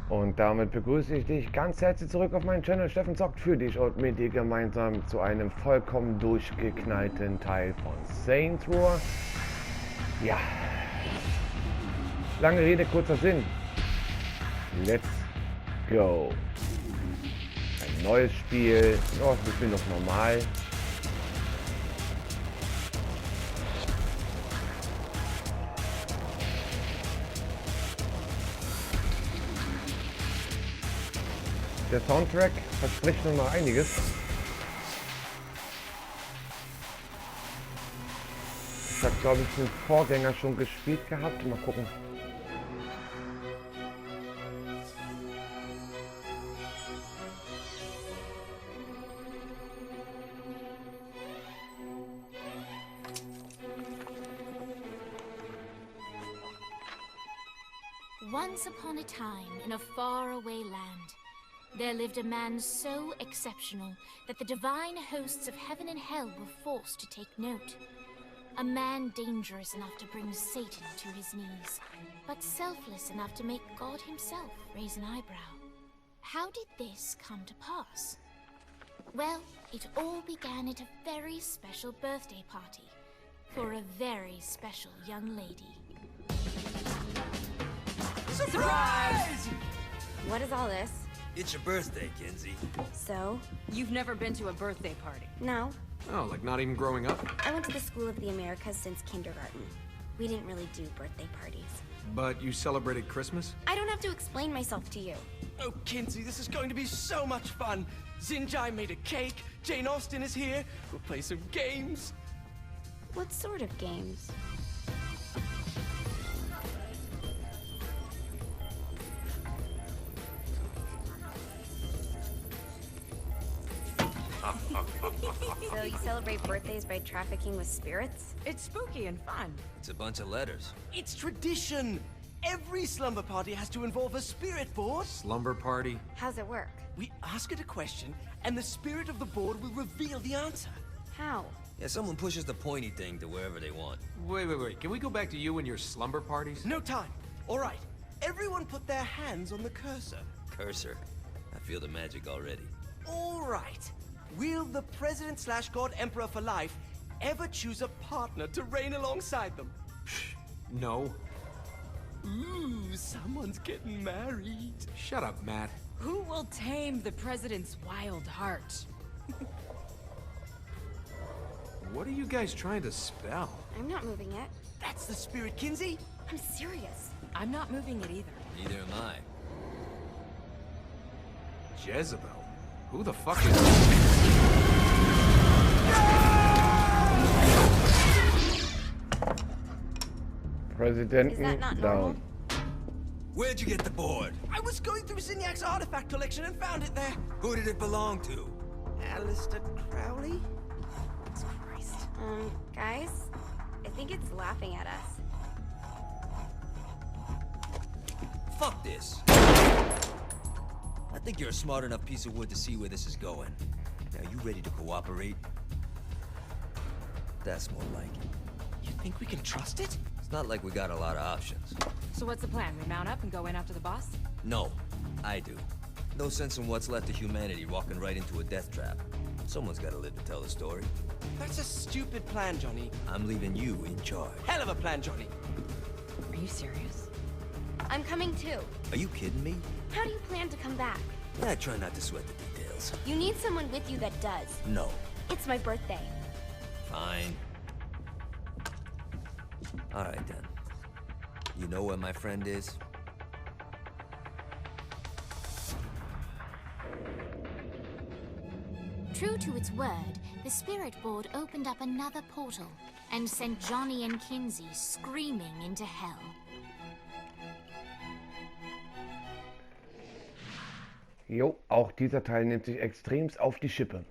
Und damit begrüße ich dich ganz herzlich zurück auf meinen Channel Steffen zockt für dich und mit dir gemeinsam zu einem vollkommen durchgeknallten Teil von Saints Row. Ja, lange Rede, kurzer Sinn. Let's go. Ein neues Spiel, oh, ich bin noch normal. Der Soundtrack verspricht nun mal einiges. Ich habe, glaube ich, den Vorgänger schon gespielt gehabt. Mal gucken. Once upon a time, in a faraway land, there lived a man so exceptional that the divine hosts of heaven and hell were forced to take note. A man dangerous enough to bring Satan to his knees, but selfless enough to make God himself raise an eyebrow. How did this come to pass? Well, it all began at a very special birthday party for a very special young lady. Surprise! What is all this? It's your birthday, Kinsey. So? You've never been to a birthday party? No. Oh, like not even growing up? I went to the School of the Americas since kindergarten. We didn't really do birthday parties. But you celebrated Christmas? I don't have to explain myself to you. Oh, Kinsey, this is going to be so much fun. Zinjai made a cake, Jane Austen is here, we'll play some games. What sort of games? So you celebrate birthdays by trafficking with spirits? It's spooky and fun. It's a bunch of letters. It's tradition. Every slumber party has to involve a spirit board. Slumber party? How's it work? We ask it a question, and the spirit of the board will reveal the answer. How? Yeah, someone pushes the pointy thing to wherever they want. Wait. Can we go back to you and your slumber parties? No time. All right. Everyone put their hands on the cursor. Cursor. I feel the magic already. All right. Will the President/God Emperor for life ever choose a partner to reign alongside them? No. Ooh, someone's getting married. Shut up, Matt. Who will tame the president's wild heart? What are you guys trying to spell? I'm not moving it. That's the spirit, Kinsey. I'm serious. I'm not moving it either. Neither am I. Jezebel? Who the fuck is... President Is that not down. normal? Where'd you get the board? I was going through Zignac's artifact collection and found it there. Who did it belong to? Alistair Crowley? Christ. Guys? I think it's laughing at us. Fuck this. I think you're a smart enough piece of wood to see where this is going. Now, you ready to cooperate? That's more like it. You think we can trust it? It's not like we got a lot of options. So what's the plan? We mount up and go in after the boss? No, I do. No sense in what's left of humanity walking right into a death trap. Someone's gotta live to tell the story. That's a stupid plan, Johnny. I'm leaving you in charge. Hell of a plan, Johnny. Are you serious? I'm coming too. Are you kidding me? How do you plan to come back? I try not to sweat the details. You need someone with you that does. No. It's my birthday. Fine. Alright then. You know where my friend is? True to its word, the spirit board opened up another portal and sent Johnny and Kinsey screaming into hell. Jo, auch dieser Teil nimmt sich extremst auf die Schippe.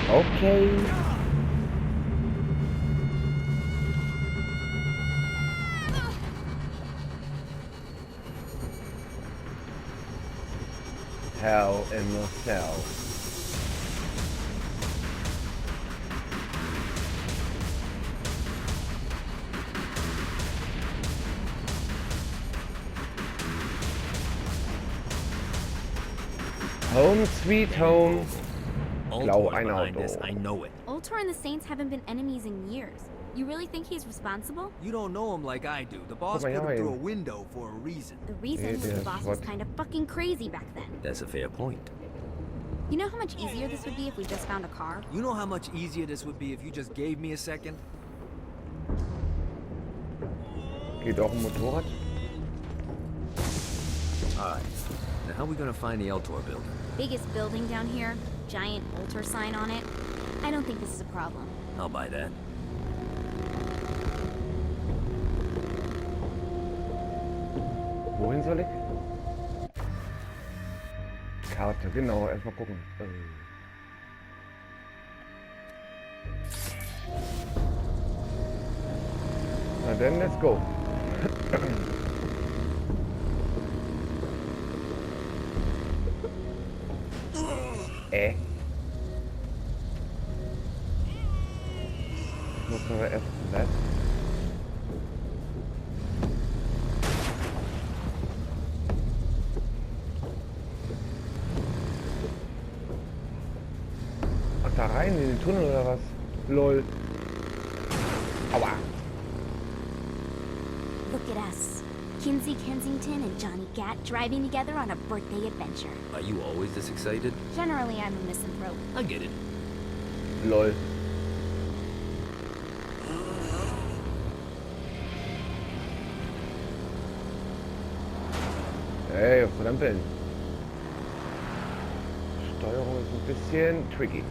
Okay. Hell in the Cell. Home sweet home. Klau Ultor's ein behind Auto. this, I know it. Ultor and the Saints haven't been enemies in years. You really think he's responsible? You don't know him like I do. The boss Guck put mal, him ja, through a ey. window for a reason. The reason Nee, was der the ist boss was Schrott. kind of fucking crazy back then. That's a fair point. You know how much easier this would be if we just found a car? You know how much easier this would be if you just gave me a second? Geht auch ein Motorrad? Alright. Now how are we gonna find the Ultor building? Biggest building down here, giant Ultor sign on it. I don't think this is a problem. I'll buy that. Wohin soll ich? Karte, genau, erstmal gucken. Na dann, let's go. Muss man erst das. Ach, da rein in den Tunnel oder was? Lol. Aua. Look at us. Kinsey Kensington and Johnny Gat driving together on a birthday adventure. Are you always this excited? Generally, I'm a misanthrope. I get it. Lol. Hey, Rempeln. Steuerung ist ein bisschen tricky.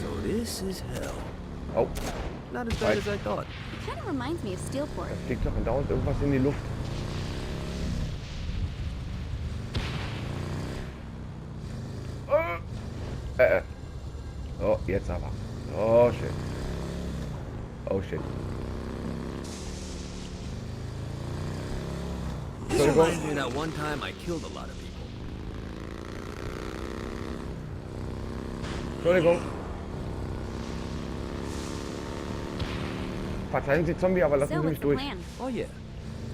So this is hell. Oh, Not as bad as I thought. It kind of reminds me of Steelport. da fliegt doch andauernd irgendwas in die Luft. Oh, jetzt aber. Oh, shit. Oh, shit. This reminds me of that one time I killed a lot of people. Entschuldigung. Verzeihen Sie, Zombie, aber lassen So, Sie what's mich the durch. plan? Oh yeah.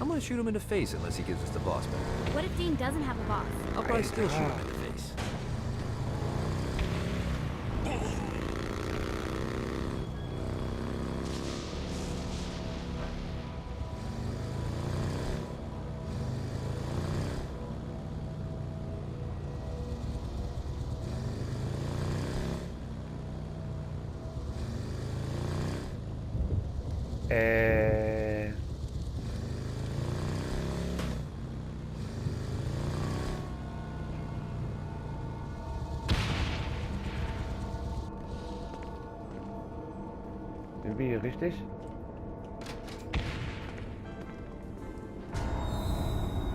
I'm gonna shoot him in the face unless he gives us the boss back. What if Dean doesn't have a boss? I'll probably still shoot him in the face. Sind wir hier richtig?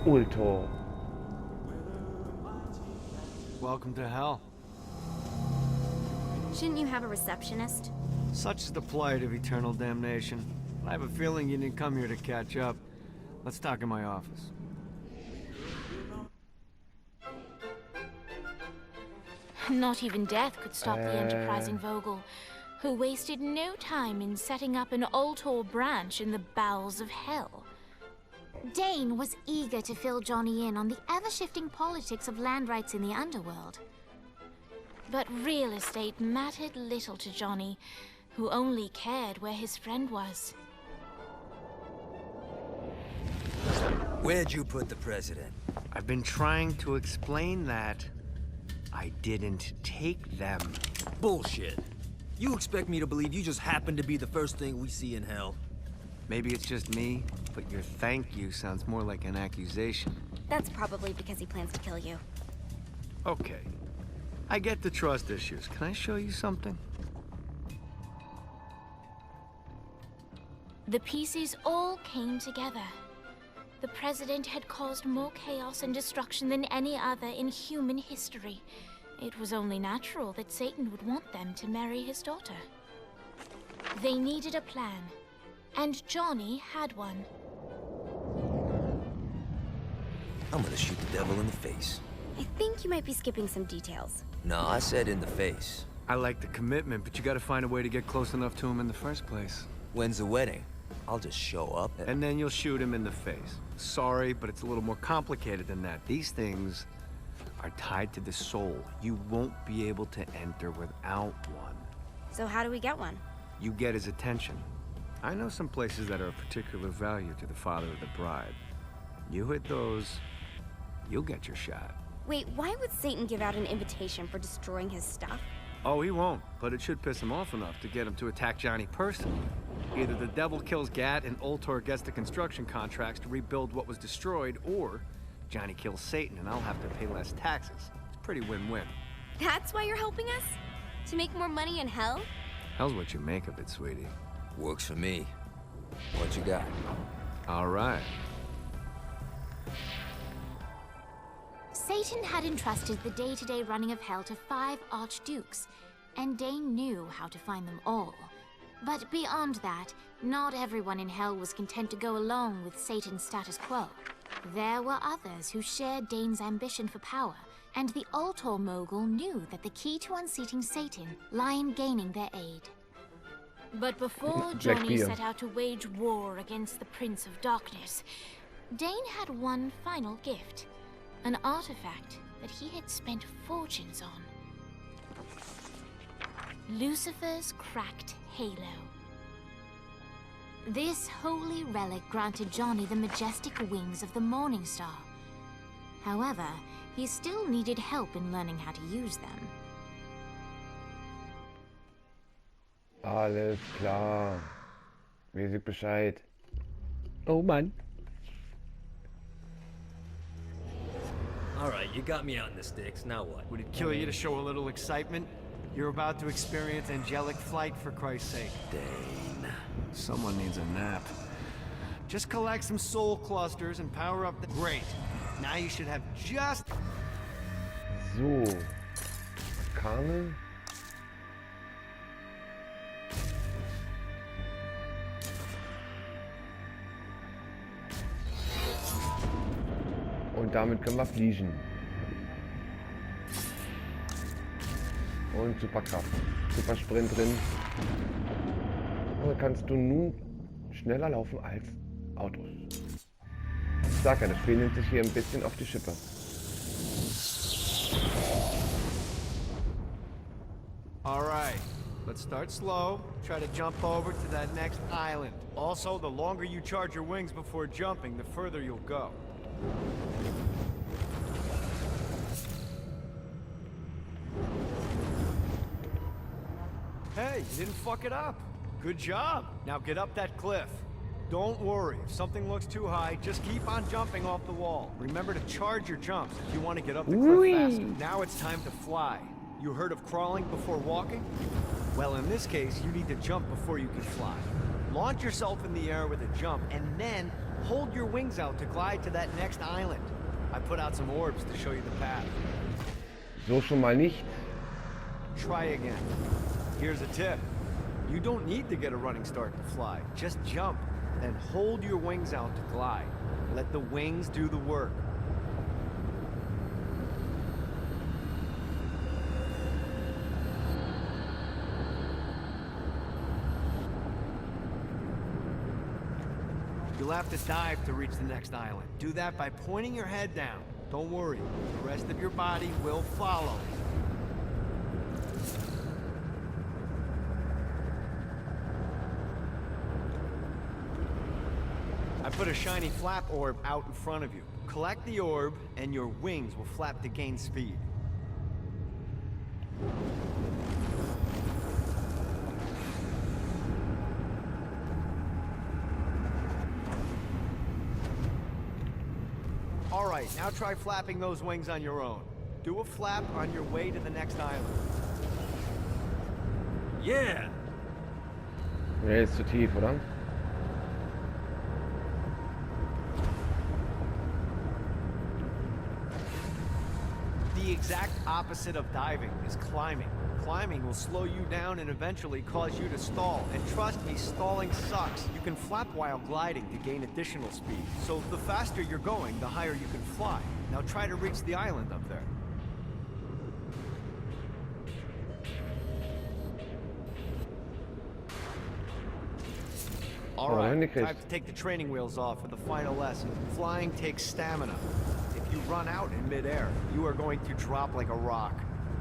Ultor. Welcome to hell. Shouldn't you have a receptionist? Such is the plight of eternal damnation. I have a feeling you didn't come here to catch up. Let's talk in my office. Not even death could stop the enterprising Vogel, who wasted no time in setting up an Ultor branch in the bowels of hell. Dane was eager to fill Johnny in on the ever-shifting politics of land rights in the underworld. But real estate mattered little to Johnny, who only cared where his friend was. Where'd you put the president? I've been trying to explain that. I didn't take them. Bullshit. You expect me to believe you just happened to be the first thing we see in hell? Maybe it's just me, but your thank you sounds more like an accusation. That's probably because he plans to kill you. Okay. I get the trust issues. Can I show you something? The pieces all came together. The president had caused more chaos and destruction than any other in human history. It was only natural that Satan would want them to marry his daughter. They needed a plan, and Johnny had one. I'm gonna shoot the devil in the face. I think you might be skipping some details. No, I said in the face. I like the commitment, but you gotta find a way to get close enough to him in the first place. When's the wedding? I'll just show up And then you'll shoot him in the face. Sorry, but it's a little more complicated than that. These things are tied to the soul. You won't be able to enter without one. So how do we get one? You get his attention. I know some places that are of particular value to the father of the bride. You hit those, you'll get your shot. Wait, why would Satan give out an invitation for destroying his stuff? Oh, he won't, but it should piss him off enough to get him to attack Johnny personally. Either the devil kills Gat and Ultor gets the construction contracts to rebuild what was destroyed, or Johnny kills Satan and I'll have to pay less taxes. It's pretty win-win. That's why you're helping us? To make more money in hell? Hell's what you make of it, sweetie. Works for me. What you got? All right. Satan had entrusted the day-to-day running of Hell to 5 archdukes, and Dane knew how to find them all. But beyond that, not everyone in Hell was content to go along with Satan's status quo. There were others who shared Dane's ambition for power, and the Ultor mogul knew that the key to unseating Satan lay in gaining their aid. But before Johnny set out to wage war against the Prince of Darkness, Dane had one final gift. An artifact that he had spent fortunes on. Lucifer's cracked halo. This holy relic granted Johnny the majestic wings of the Morning Star. However, he still needed help in learning how to use them. Alles klar. Weiß ich Bescheid. Oh, Mann. All right, you got me on the sticks. Now what? Would it kill you to show a little excitement? You're about to experience angelic flight, for Christ's sake. Dane. Someone needs a nap. Just collect some soul clusters and power up the... Great. Now you should have just... So. Carmen? Und damit können wir fliegen. Und super Kraft. Super Sprint drin. Und kannst du nun schneller laufen als Autos. Ich sag ja, das Spiel nimmt sich hier ein bisschen auf die Schippe. Alright, let's start slow. Try to jump over to that next island. Also, the longer you charge your wings before jumping, the further you'll go. Hey, you didn't fuck it up. Good job. Now get up that cliff. Don't worry, if something looks too high, just keep on jumping off the wall. Remember to charge your jumps if you want to get up the cliff faster. Now it's time to fly. You heard of crawling before walking? Well, in this case, you need to jump before you can fly. Launch yourself in the air with a jump, and then hold your wings out to glide to that next island. I put out some orbs to show you the path. So schon mal nicht. Try again. Here's a tip. You don't need to get a running start to fly. Just jump, then hold your wings out to glide. Let the wings do the work. You'll have to dive to reach the next island. Do that by pointing your head down. Don't worry, the rest of your body will follow. I put a shiny flap orb out in front of you. Collect the orb, and your wings will flap to gain speed. Alright, now try flapping those wings on your own. Do a flap on your way to the next island. Yeah! Nee, ist zu tief, oder? The exact opposite of diving is climbing. Climbing will slow you down and eventually cause you to stall. And trust me, stalling sucks. You can flap while gliding to gain additional speed. So the faster you're going, the higher you can fly. Now try to reach the island up there. All Oh, right, hingekriegt. time to take the training wheels off for the final lesson. Flying takes stamina. If you run out in midair, you are going to drop like a rock.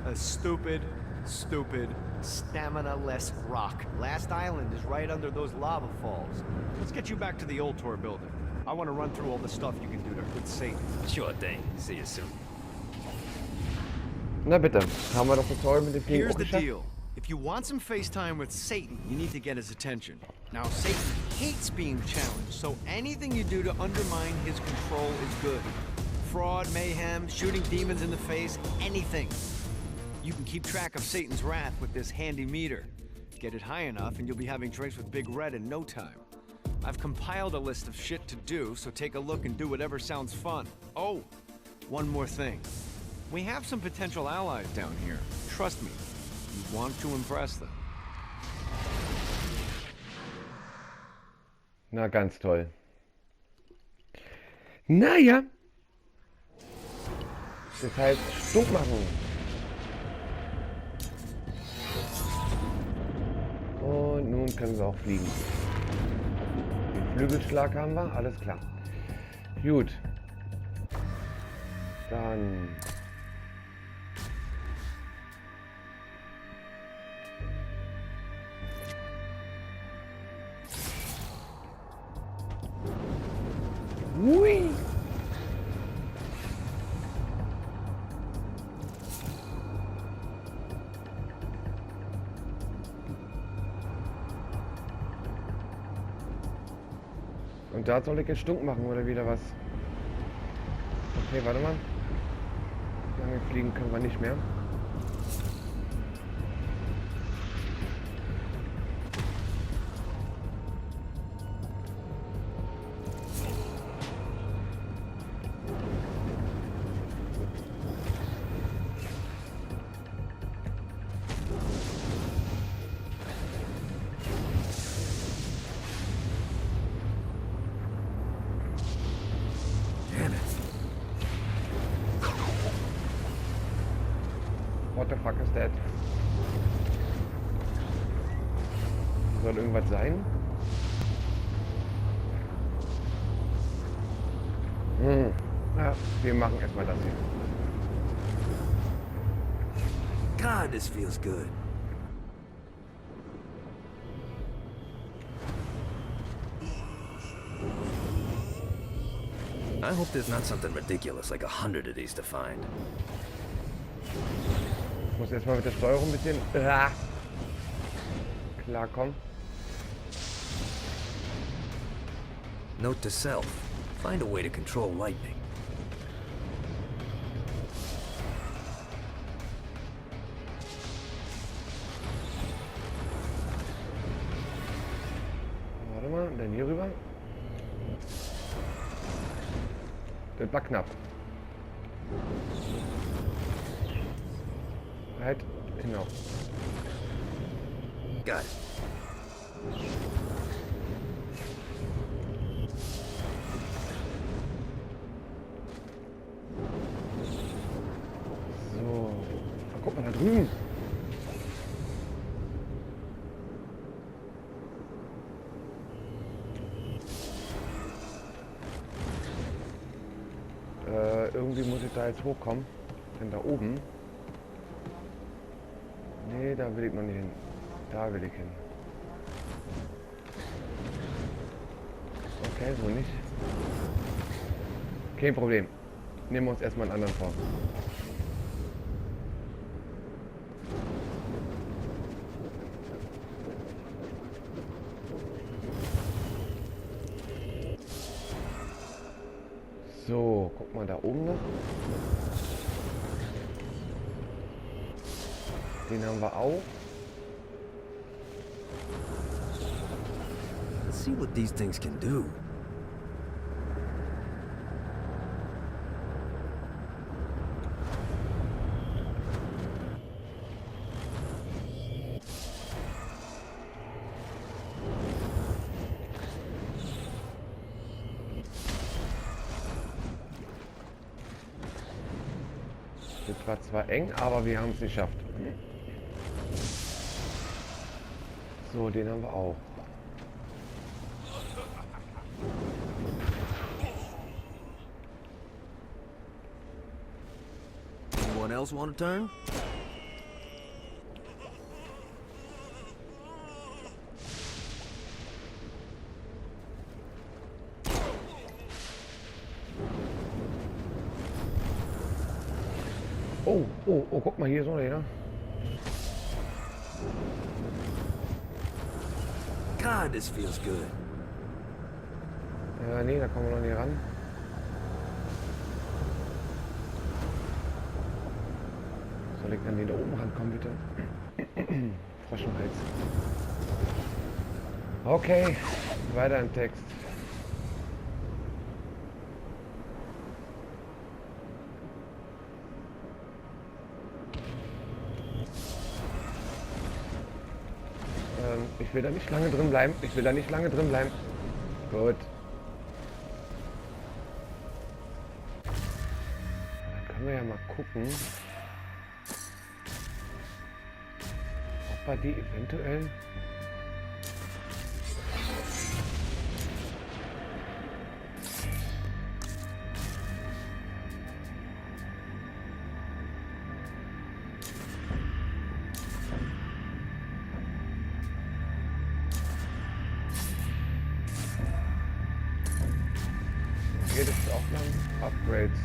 A stupid, stamina-less rock. Last island is right under those lava falls. Let's get you back to the old tour building. I want to run through all the stuff you can do to hurt Satan. Sure thing. See you soon. Na bitte, haben wir doch das heute mit dem Fliegen Here's auch the geschafft? deal. If you want some FaceTime with Satan, you need to get his attention. Now, Satan hates being challenged, so anything you do to undermine his control is good. Fraud, mayhem, shooting demons in the face, anything. You can keep track of Satan's wrath with this handy meter. Get it high enough and you'll be having drinks with Big Red in no time. I've compiled a list of shit to do, so take a look and do whatever sounds fun. Oh, one more thing. We have some potential allies down here. Trust me, you want to impress them. Na, ganz toll. Naja. Das heißt, stumm machen. Und nun können wir auch fliegen. Den Flügelschlag haben wir, alles klar. Gut. Dann... Ui! Und da soll ich jetzt stunk machen oder wieder was? Okay, warte mal. Lange fliegen können wir nicht mehr. What the fuck is that? Soll irgendwas sein? Ja, wir machen erstmal das hier. God, this feels good. I hope there's not something ridiculous like 100 of these to find. Ich muss erstmal mit der Steuerung ein bisschen klarkommen. Note to self. Find a way to control lightning. Warte mal, dann hier rüber. Das war knapp. Halt, genau. Got it. So. Guck mal da drüben. Irgendwie muss ich da jetzt hochkommen. Denn da oben. Nee, da will ich noch nicht hin. Da will ich hin. Okay, so nicht. Kein Problem. Nehmen wir uns erstmal einen anderen vor. So, guck mal da oben noch. Den haben wir auch. Let's see what these things can do. Das war zwar eng, aber wir haben es geschafft. So, den haben wir auch. Anyone else want a turn? Oh, guck mal, hier ist noch einer. God, this feels good. Nee, da kommen wir noch nicht ran. Soll ich an den da oben rankommen, bitte? Frosch im Hals. Okay, weiter im Text. Ich will da nicht lange drin bleiben. Gut. Dann können wir ja mal gucken, ob wir die eventuell... Jedes Aufnahmen, Upgrades.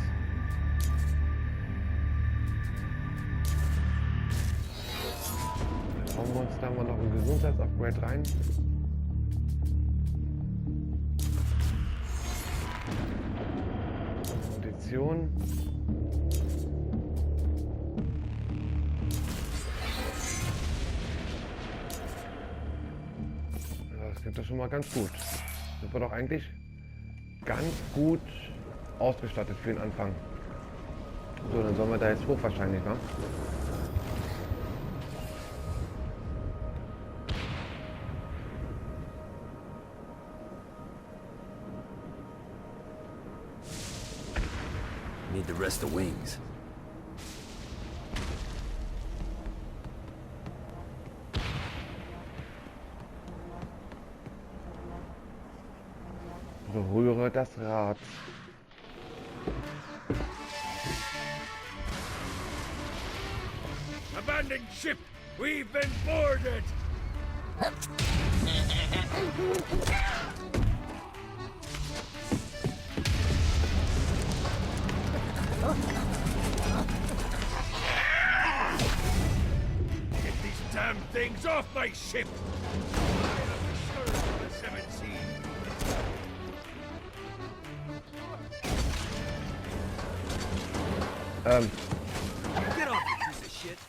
Dann hauen wir uns da mal noch ein Gesundheitsupgrade rein. Kondition. Das klingt doch schon mal ganz gut. Sind wir doch eigentlich ganz gut ausgestattet für den Anfang. So, dann sollen wir da jetzt hoch wahrscheinlich, wa? Need the rest of wings. Berühre das Rad. Abandoned ship! We've been boarded! Get these damn things off my ship! I am the Scourge of the Seven Seas. Get off, you piece of shit.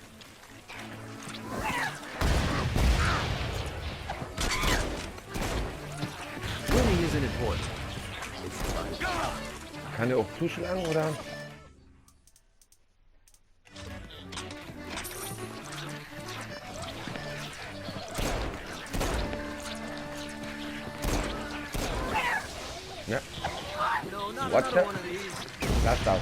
Swimming isn't important. Kann der auch zuschlagen, oder? Ja. No, not Watch another that. one of these. Lass das.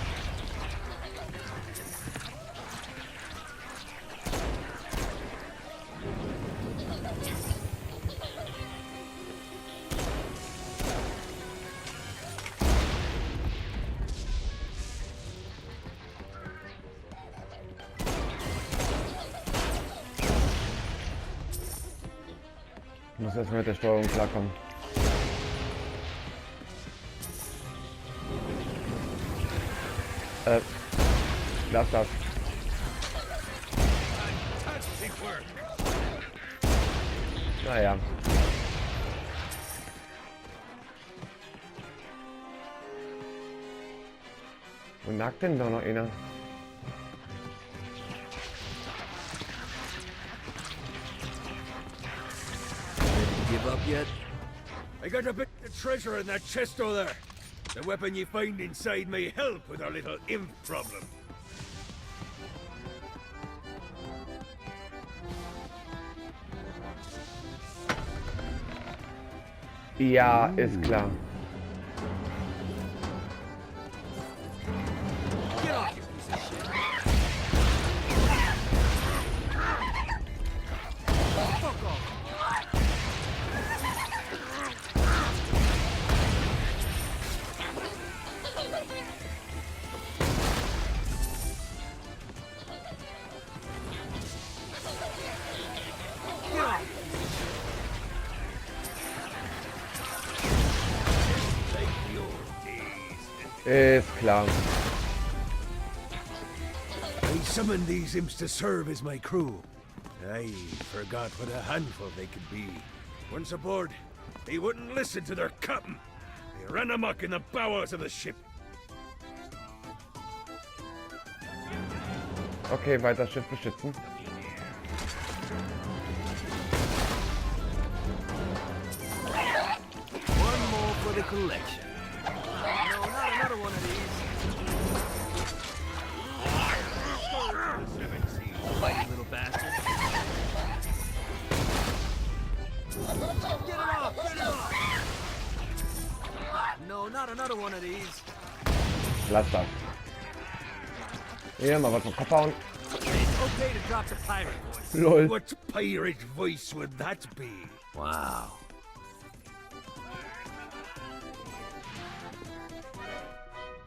Ich muss erstmal mit der Steuerung klarkommen. Lass das. Naja. Wo nagt denn da noch einer? Give up yet? I got a bit of treasure in that chest over there. The weapon you find inside may help with our little imp problem. Ja, ist klar. Get off, you piece of shit. Fuck off. Ist klar. I summoned these imps to serve as my crew. I forgot what a handful they could be. Once aboard, they wouldn't listen to their captain. They ran amok in the bowels of the ship. Okay, weiter Schiff beschützen. One more for the collection. No, not another one of these. Fighting little bastard. Get it off! Get it off! No, not another one of these. Lass das. Hier, mal was vom Kopf hauen. It's okay to drop the pirate voice. Lol. What pirate voice would that be? Wow.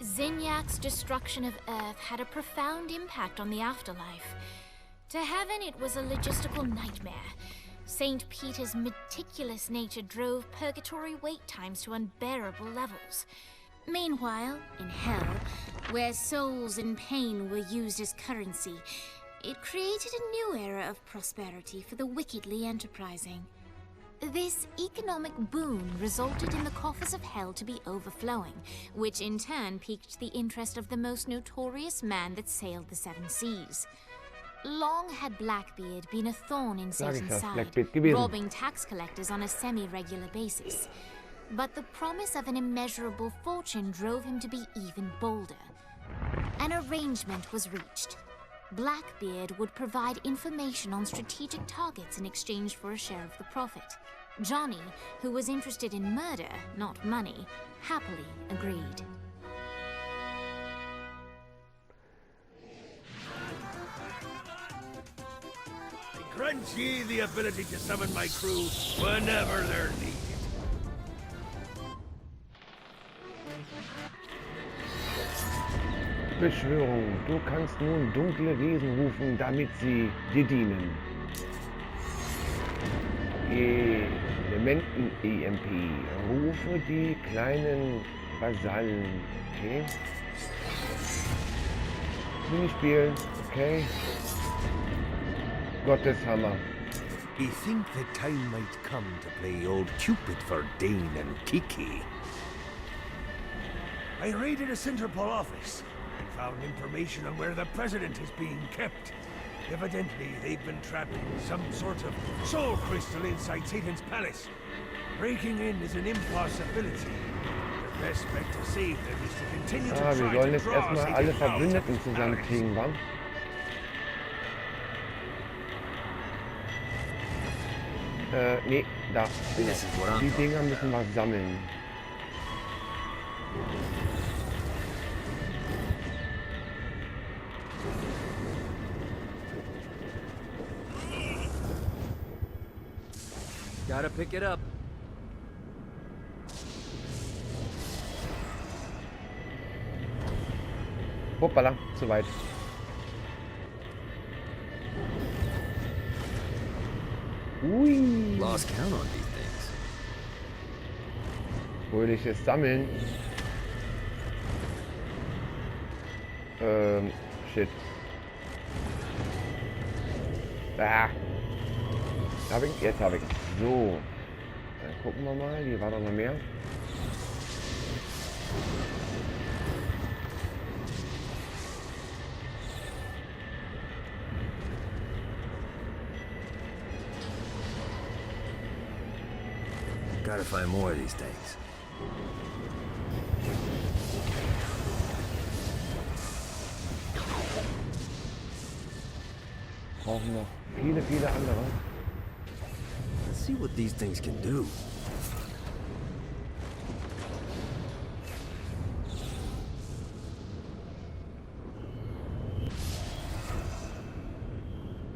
Zinyak's destruction of Earth had a profound impact on the afterlife. To heaven, it was a logistical nightmare. St. Peter's meticulous nature drove purgatory wait times to unbearable levels. Meanwhile, in hell, where souls in pain were used as currency, it created a new era of prosperity for the wickedly enterprising. This economic boon resulted in the coffers of hell to be overflowing, which in turn piqued the interest of the most notorious man that sailed the seven seas. Long had Blackbeard been a thorn in Satan's side, robbing tax collectors on a semi-regular basis. But the promise of an immeasurable fortune drove him to be even bolder. An arrangement was reached. Blackbeard would provide information on strategic targets in exchange for a share of the profit. Johnny, who was interested in murder, not money, happily agreed. I grant ye the ability to summon my crew whenever they're needed. Beschwörung. Du kannst nun dunkle Wesen rufen, damit sie dir dienen. Elementen EMP. Rufe die kleinen Vasallen. Okay. Minispiel. Okay. Gotteshammer. I think the time might come to play old Cupid for Dane and Kiki. I raided a Centerpol office and found information on where the president is being kept. Evidently, they've been trapped in some sort of soul crystal inside Satan's palace. Breaking in is an impossibility. The best bet to save them is to continue to Wir try sollen to jetzt draw erstmal alle Satan out Verbündeten of zusammenkriegen, wa? Nee, da. Die Dinger müssen wir sammeln. Gotta pick it up. Hoppala, zu weit. Ui. Lost count on these things. Fröhliches Sammeln. Shit. Ah. Jetzt habe ich. So. Dann gucken wir mal. Hier war doch noch mehr. Gotta find more of these things. Brauchen noch viele andere. Let's see what these things can do.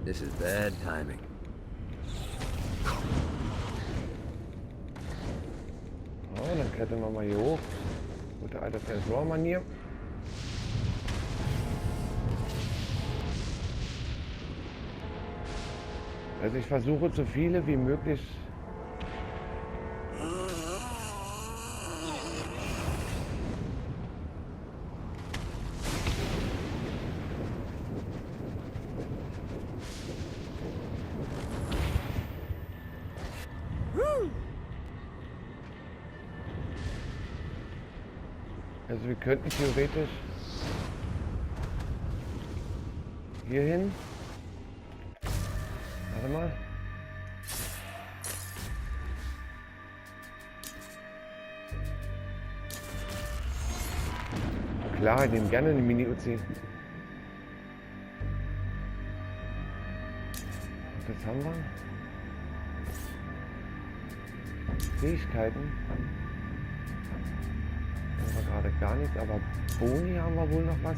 This is bad timing. Oh, dann klettern wir mal hier hoch. Gute alte Felsrohr-Manier. Also ich versuche so viele wie möglich Also wir könnten theoretisch hier hin. Warte mal. Klar, ich nehme gerne eine Mini-Uzi. Was haben wir? Fähigkeiten. Haben wir gerade gar nichts, aber Boni haben wir wohl noch was.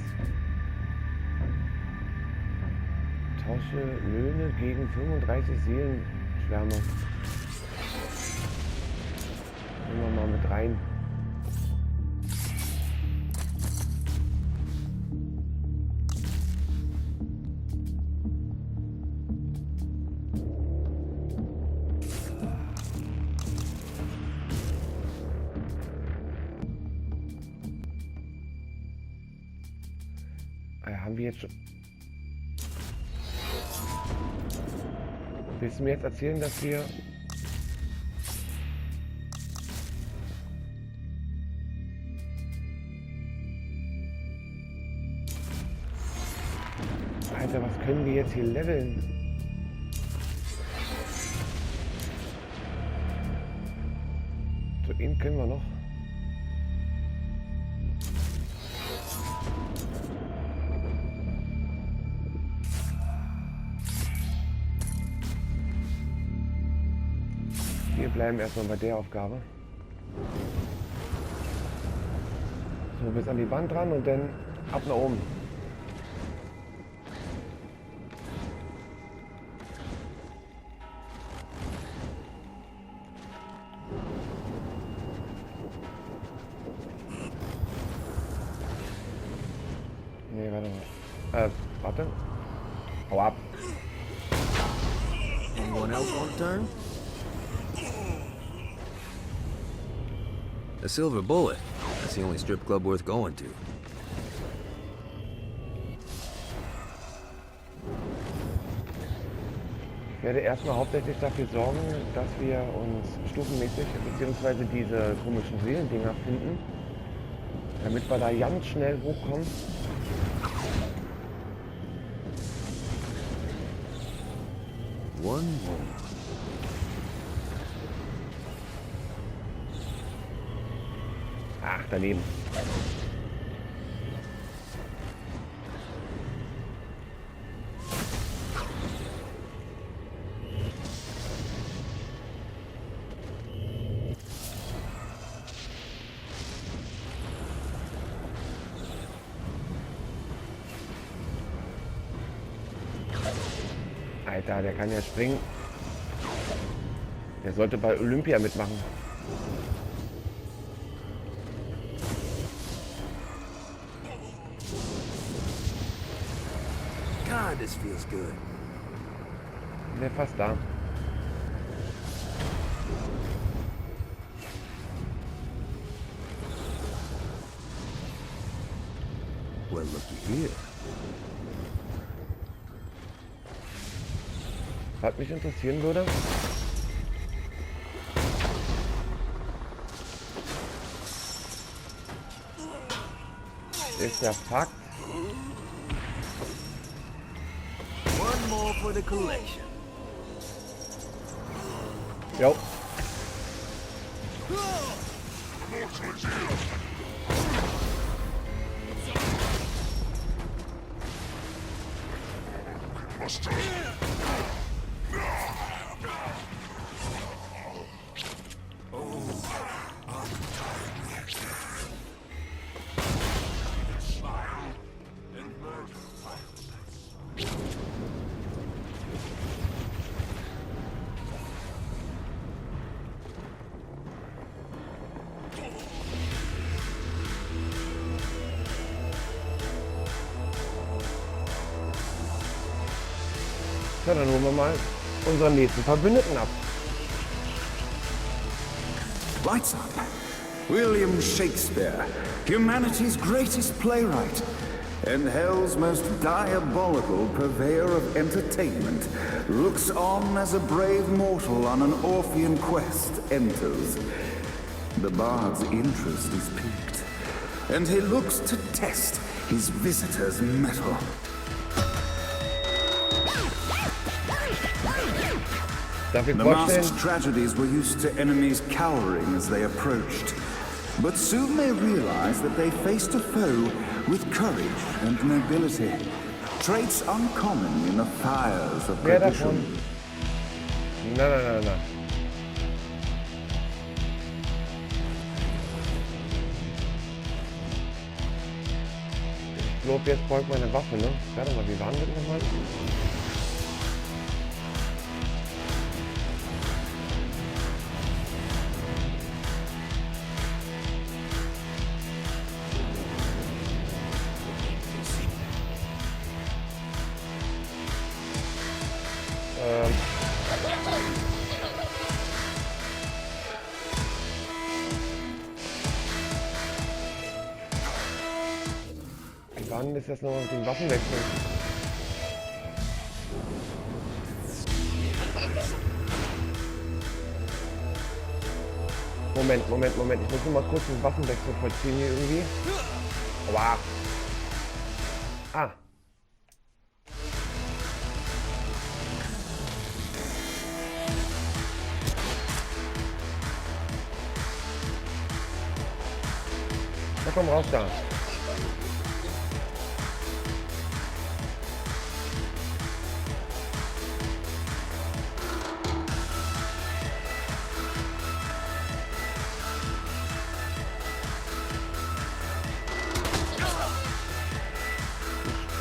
Tausche Löhne gegen 35 Seelenschwärme. Nehmen wir mal mit rein. Haben wir jetzt schon... Willst du mir jetzt erzählen, dass wir... Alter, was können wir jetzt hier leveln? So, ihn können wir noch. Wir bleiben erstmal bei der Aufgabe. So, bis an die Wand dran und dann ab nach oben. Nee, warte mal. Warte. Hau ab. Anyone else want a turn? A silver bullet. That's the only strip club worth going to. Ich werde erstmal hauptsächlich dafür sorgen, dass wir uns stufenmäßig bzw. diese komischen Seelendinger finden, damit wir da ganz schnell hochkommen. One more. Ach, daneben. Alter, der kann ja springen. Der sollte bei Olympia mitmachen. God, this feels good. Der fast da. Well, looky here. Was mich interessieren würde, ist der Fakt, One more for the collection. jo, ja, dann holen wir mal unseren nächsten Verbündeten ab. Lights up. William Shakespeare, humanity's greatest playwright, and hell's most diabolical purveyor of entertainment, looks on as a brave mortal on an Orphean quest enters. The bard's interest is piqued. and he looks to test his visitor's mettle. Darf ich The vorstellen? masked tragedies were used to enemies cowering as they approached. But soon they realized that they faced a foe with courage and nobility. Traits uncommon in the fires of Wer perdition. davon? Na. Ich glaube, jetzt brauche ich meine Waffe, ne? Warte mal, wie war das nochmal? Wann ist das noch mit dem Waffenwechsel? Moment. Ich muss nur mal kurz den Waffenwechsel vollziehen hier irgendwie. Aua. Ah. Na komm raus da.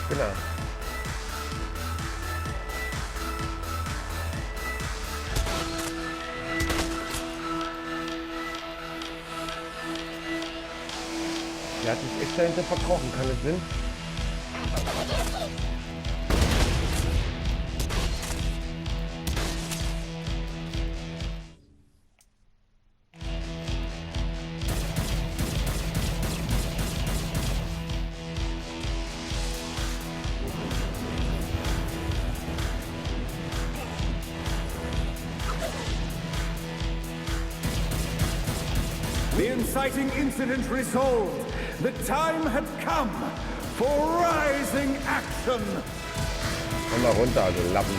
Genau. Der hat sich extra hinter verkrochen, kann es Sinn? The inciting incident resolved. The time had come for rising action. Komm mal runter, also Lappen.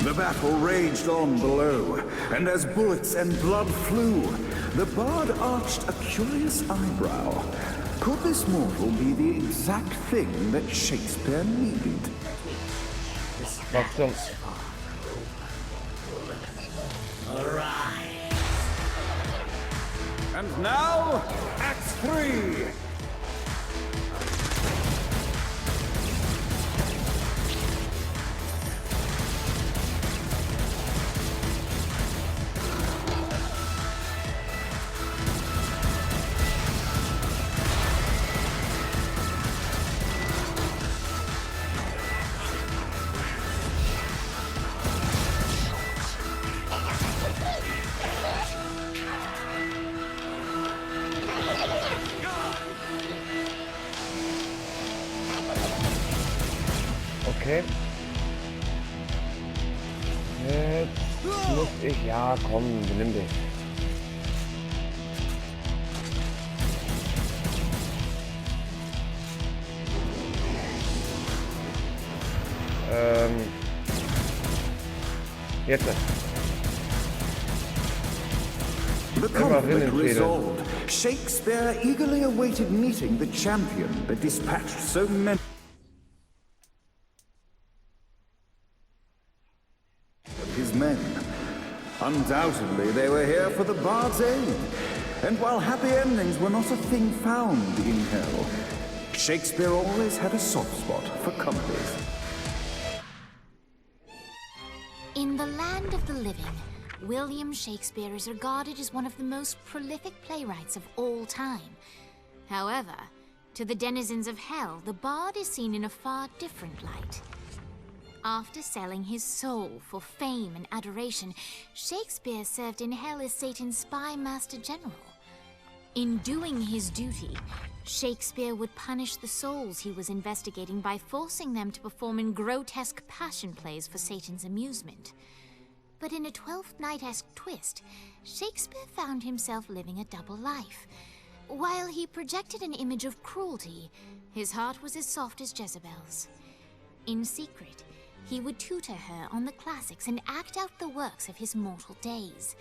The battle raged on below, and as bullets and blood flew, the bard arched a curious eyebrow. Could this mortal be the exact thing that Shakespeare needed? Was zum... And now, Act 3! Okay. Jetzt muss ich... Ja, komm, benimm dich. Jetzt. The conflict resolved. Shakespeare eagerly awaited meeting the champion that dispatched so many of his men. Undoubtedly, they were here for the bard's aid. And while happy endings were not a thing found in hell, Shakespeare always had a soft spot for comedies. In the land of the living, William Shakespeare is regarded as one of the most prolific playwrights of all time. However, to the denizens of hell, the bard is seen in a far different light. After selling his soul for fame and adoration, Shakespeare served in hell as Satan's spy master general. In doing his duty, Shakespeare would punish the souls he was investigating by forcing them to perform in grotesque passion plays for Satan's amusement. But in a Twelfth Night-esque twist, Shakespeare found himself living a double life. While he projected an image of cruelty, his heart was as soft as Jezebel's. In secret, he would tutor her on the classics and act out the works of his mortal days.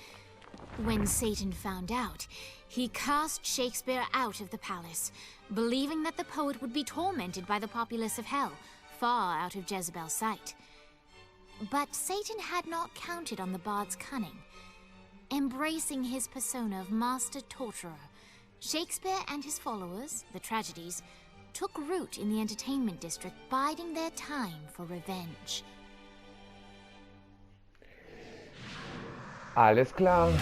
When Satan found out, he cast Shakespeare out of the palace, believing that the poet would be tormented by the populace of hell, far out of Jezebel's sight. But Satan had not counted on the bard's cunning. Embracing his persona of master torturer, Shakespeare and his followers, the tragedies, took root in the entertainment district, biding their time for revenge. Alles klar.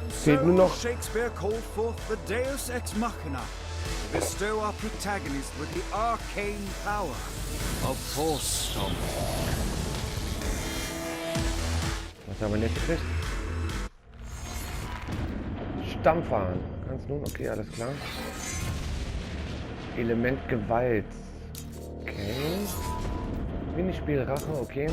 Fehlt nur noch. Shakespeare called forth the Deus Ex Machina to bestow our protagonist with the arcane power of Force Stomp. Was haben wir jetzt gekriegt? Stammfahren. Kannst nun? Okay, alles klar. Element Gewalt. Okay. Minispiel Rache, okay.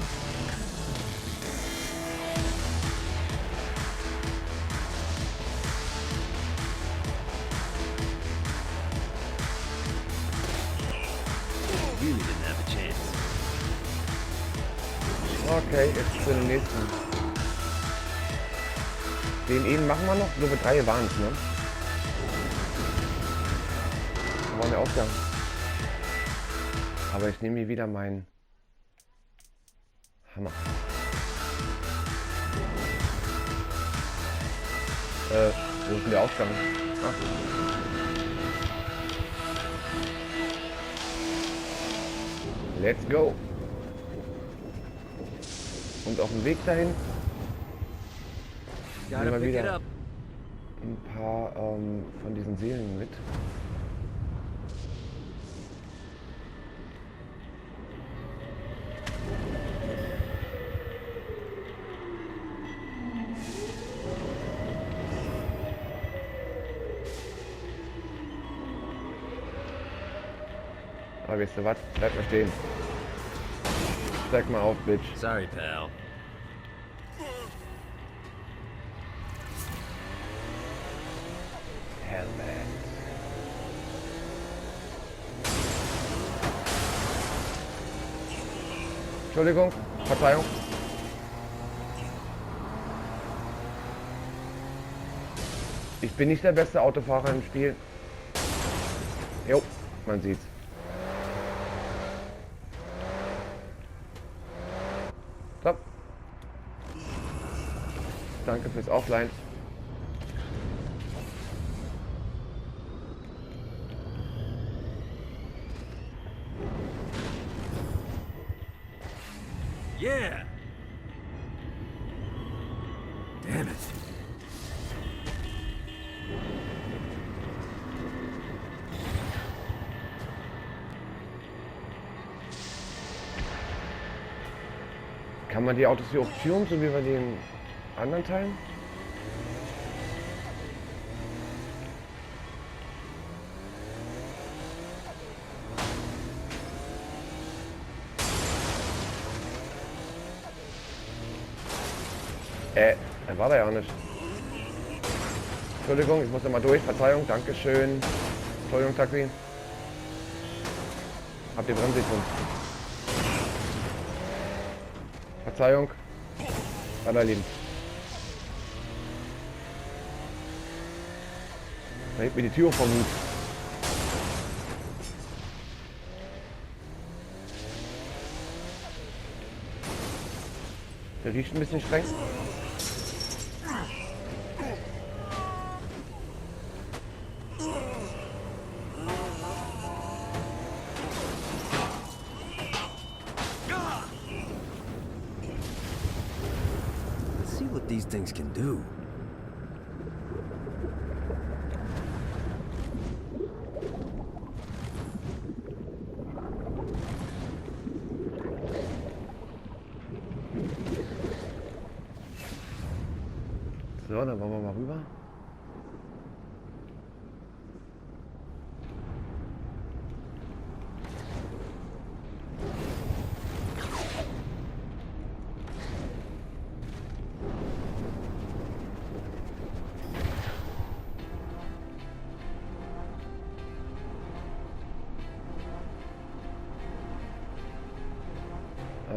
Okay, jetzt für den nächsten. Den machen wir noch. Nur mit 3 waren es, ne? Da war der Aufgang. Aber ich nehme hier wieder meinen Hammer. Wo ist denn der Aufgang? Ach. Let's go! Und auf dem Weg dahin nehmen wir wieder ein paar von diesen Seelen mit. Aber weißt du was? Bleib mal stehen. Steig mal auf, Bitch. Sorry, pal. Helmet. Entschuldigung, Verzeihung. Ich bin nicht der beste Autofahrer im Spiel. Jo, man sieht's. So. Danke fürs Offline. Yeah! Damn it. Kann man die Autos hier auch tunen, so wie bei den anderen Teilen? Er war da ja auch nicht. Entschuldigung, ich muss da mal durch. Verzeihung, Dankeschön. Entschuldigung, Taxi. Habt ihr Bremse gefunden? Verzeihung. Weiter, Lieben. Da hebt mir die Tür vom Hut. Der riecht ein bisschen streng. Let's see what these things can do. So, dann wollen wir mal rüber.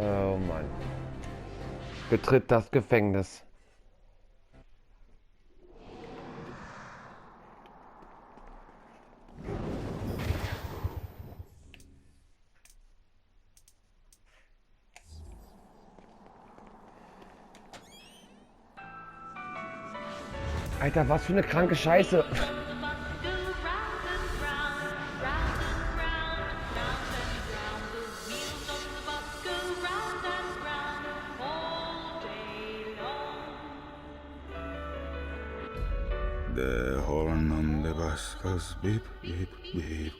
Oh Mann. Betritt das Gefängnis. Alter, was für eine kranke Scheiße. The horn on the bus goes beep, beep, beep,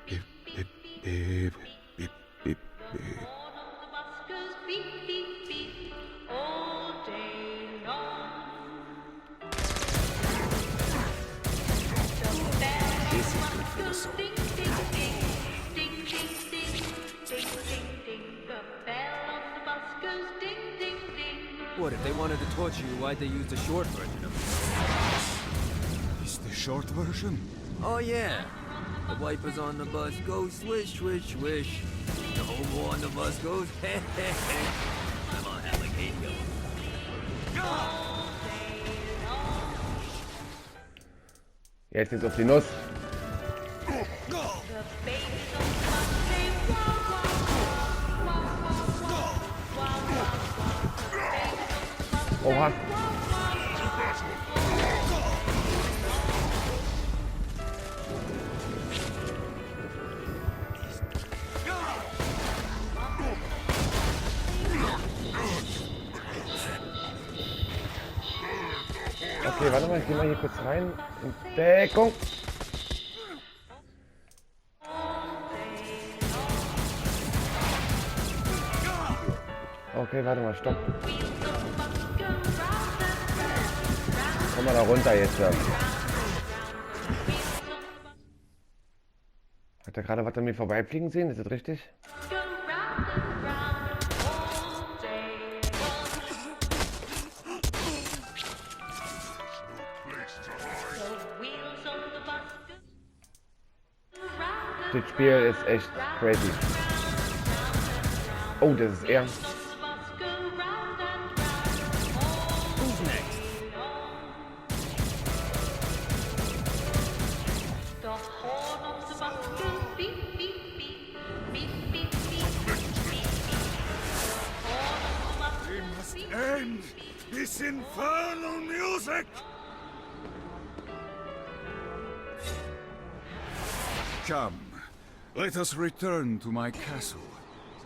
beep, beep, beep, beep, beep, beep. This is good for the soul. What, if they wanted to torture you, why'd they use the short version of it? Is the short version? Oh yeah. The wipers on the bus go swish, swish, swish. The hobo on the bus goes heh, heh, heh. I'm on alligator. Jetzt geht's auf die Nuss. Oha. Okay, warte mal, ich geh mal hier kurz rein. In Deckung. Okay, warte mal, stopp. Komm mal da runter jetzt. Ja. Hat er gerade was an mir vorbeifliegen sehen? Ist das richtig? Das Spiel ist echt crazy. Oh, das ist er. End this infernal music! Come, let us return to my castle,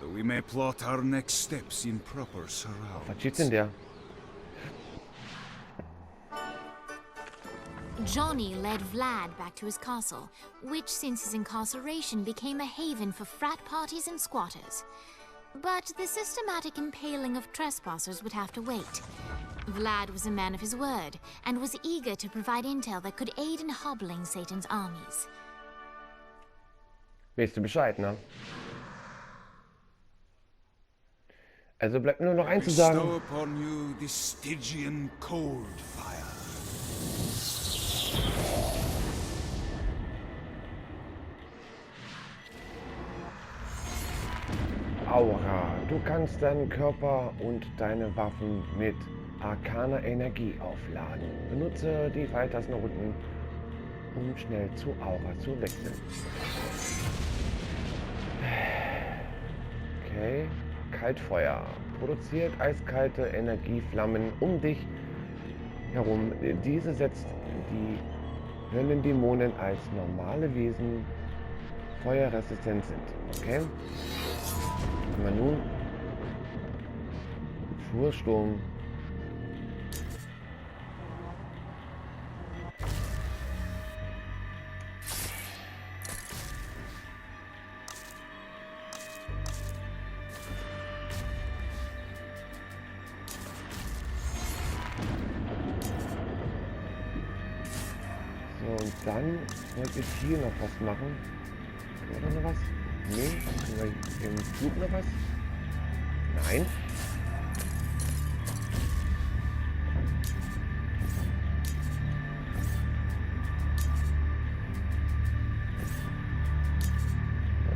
so we may plot our next steps in proper surroundings. Was steht denn der? Johnny led Vlad back to his castle, which since his incarceration became a haven for frat parties and squatters. But the systematic impaling of trespassers would have to wait. Vlad was a man of his word, and was eager to provide intel that could aid in hobbling Satan's armies. Weißt du Bescheid, ne? Also bleibt nur noch eins zu sagen. Bestow upon you the Stygian cold fire. Aura. Du kannst deinen Körper und deine Waffen mit arkaner Energie aufladen. Benutze die Pfeiltasten unten, um schnell zu Aura zu wechseln. Okay. Kaltfeuer. Produziert eiskalte Energieflammen um dich herum. Diese setzt die Höllendämonen als normale Wesen feuerresistent sind. Okay? Haben wir nun Fuhrsturm. So, und dann wollte ich hier noch was machen. Oder noch was? Nee, vielleicht im Flug noch was? Nein.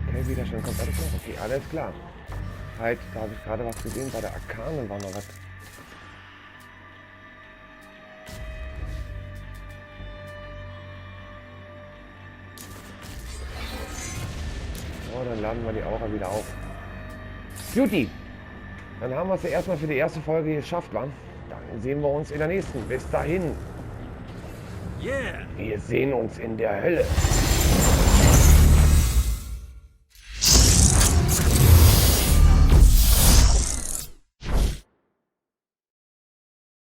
Okay, Widerstand kommt alles noch. Okay, alles klar. Halt, da habe ich gerade was gesehen, bei der Arkane war noch was. So, dann laden wir die Aura wieder auf. Beauty! Dann haben wir es ja erstmal für die erste Folge geschafft, Mann. Dann sehen wir uns in der nächsten. Bis dahin. Yeah. Wir sehen uns in der Hölle.